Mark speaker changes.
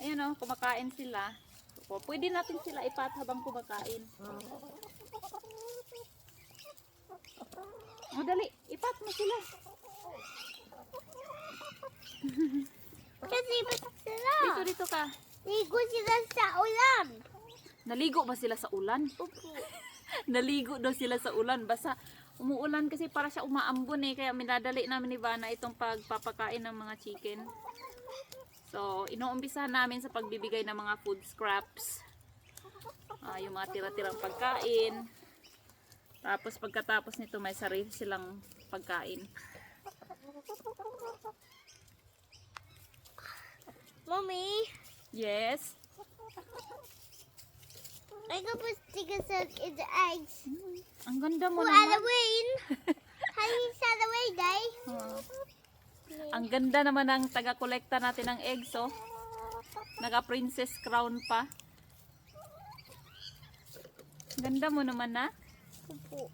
Speaker 1: Ayan o, kumakain sila. O, pwede natin sila ipat habang kumakain. O, dali. Ipat mo sila.
Speaker 2: Kasi ba't sila?
Speaker 1: Dito ka.
Speaker 2: Ligo sila sa ulan.
Speaker 1: Naligo ba sila sa ulan?
Speaker 2: Opo.
Speaker 1: Naligo daw sila sa ulan. Basta umuulan kasi para siya umaambon eh. Kaya minadali namin ni Vanna itong pagpapakain ng mga chicken. So, inuumpisahan namin sa pagbibigay ng mga food scraps. Yung mga tira-tirang pagkain. Tapos pagkatapos nito may sarili silang pagkain.
Speaker 2: Mommy,
Speaker 1: Yes.
Speaker 2: I can put stickers in the eggs.
Speaker 1: Ang ganda mo
Speaker 2: Who are the
Speaker 1: naman.
Speaker 2: rain? How you saw the rain, Day?
Speaker 1: Ang ganda naman ng taga-kolekta natin ng eggs, oh. Naka-princess crown pa. Ganda mo naman na.
Speaker 2: Opo.